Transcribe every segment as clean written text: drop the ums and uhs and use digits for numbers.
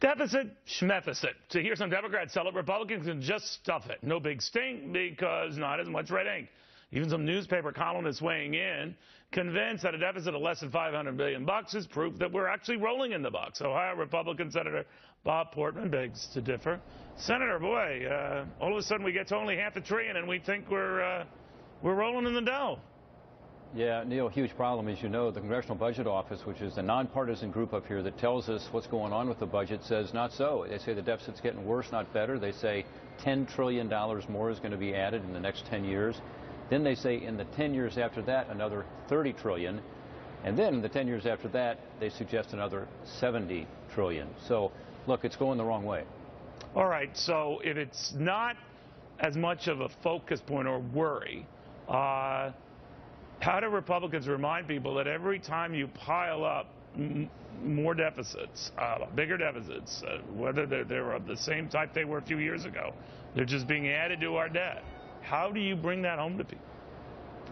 Deficit, schmeficit. To hear some Democrats tell it, Republicans can just stuff it. No big stink because not as much red ink. Even some newspaper columnists weighing in, convinced that a deficit of less than $500 billion is proof that we're actually rolling in the bucks. Ohio Republican Senator Bob Portman begs to differ. Senator, boy, all of a sudden we get to only $500 billion and we think we're rolling in the dough. Yeah, Neil, huge problem. As you know, the Congressional Budget Office, which is the nonpartisan group up here that tells us what's going on with the budget, says not so. They say the deficit's getting worse, not better. They say $10 trillion more is going to be added in the next 10 years. Then they say in the 10 years after that, another $30 trillion. And then in the 10 years after that, they suggest another $70 trillion. So, look, it's going the wrong way. All right, so if it's not as much of a focus point or worry, how do Republicans remind people that every time you pile up more deficits, bigger deficits, whether they're of the same type they were a few years ago, they're just being added to our debt? How do you bring that home to people?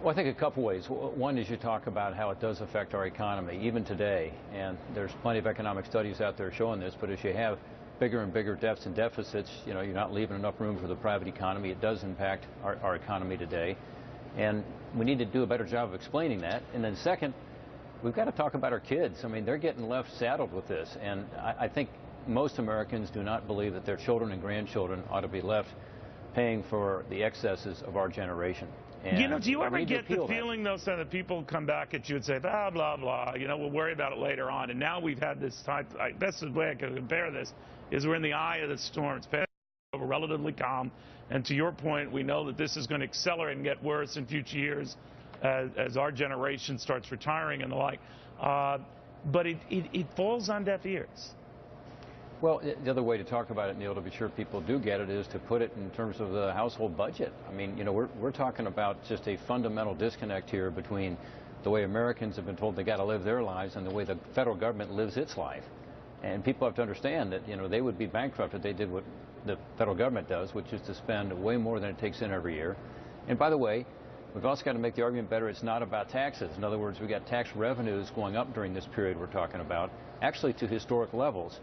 Well, I think a couple ways. One is you talk about how it does affect our economy, even today. And there's plenty of economic studies out there showing this. But as you have bigger and bigger debts and deficits, you know, you're not leaving enough room for the private economy. It does impact our economy today. And we need to do a better job of explaining that. And then second, we've got to talk about our kids. I mean, they're getting left saddled with this. And I think most Americans do not believe that their children and grandchildren ought to be left paying for the excesses of our generation. And you know, do you ever get the feeling, though, Senator, that people come back at you and say, blah, blah, blah, you know, we'll worry about it later on. And now we've had this type, that's the way I can compare this, is we're in the eye of the storm. It's passing over relatively calm. And to your point, we know that this is going to accelerate and get worse in future years as our generation starts retiring and the like. But it falls on deaf ears. Well, the other way to talk about it, Neil, to be sure people do get it, is to put it in terms of the household budget. I mean, you know, we're talking about just a fundamental disconnect here between the way Americans have been told they got to live their lives and the way the federal government lives its life. And people have to understand that, you know, they would be bankrupt if they did what the federal government does, which is to spend way more than it takes in every year. And by the way, we've also got to make the argument better. It's not about taxes. In other words, we've got tax revenues going up during this period we're talking about, actually to historic levels.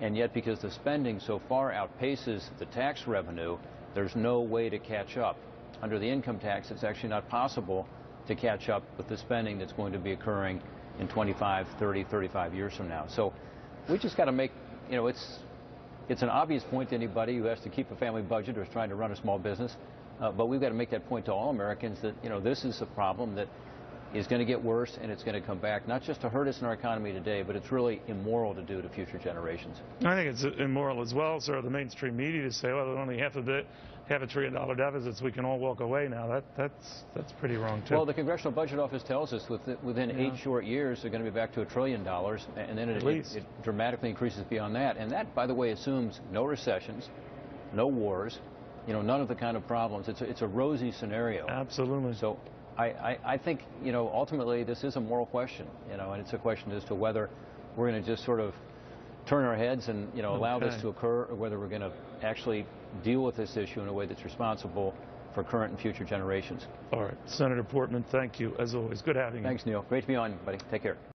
And yet, because the spending so far outpaces the tax revenue, there's no way to catch up. Under the income tax, it's actually not possible to catch up with the spending that's going to be occurring in 25, 30, 35 years from now. So we just got to make, you know, it's an obvious point to anybody who has to keep a family budget or is trying to run a small business. But we've got to make that point to all Americans that, you know, this is a problem that is going to get worse, and it's going to come back, not just to hurt us in our economy today, but it's really immoral to do to future generations. I think it's immoral as well, sir, the mainstream media to say, well, there's only $500 billion deficits, we can all walk away now. That's pretty wrong, too. Well, the Congressional Budget Office tells us within 8 short years, they're going to be back to $1 trillion, and then it dramatically increases beyond that. And that, by the way, assumes no recessions, no wars, you know, none of the kind of problems. It's a rosy scenario. Absolutely. So I think, you know, ultimately this is a moral question, you know, and it's a question as to whether we're going to just sort of turn our heads and, you know, allow this to occur, or whether we're going to actually deal with this issue in a way that's responsible for current and future generations. All right. Senator Portman, thank you, as always. Good having you. Thanks, Neil. Great to be on, buddy. Take care.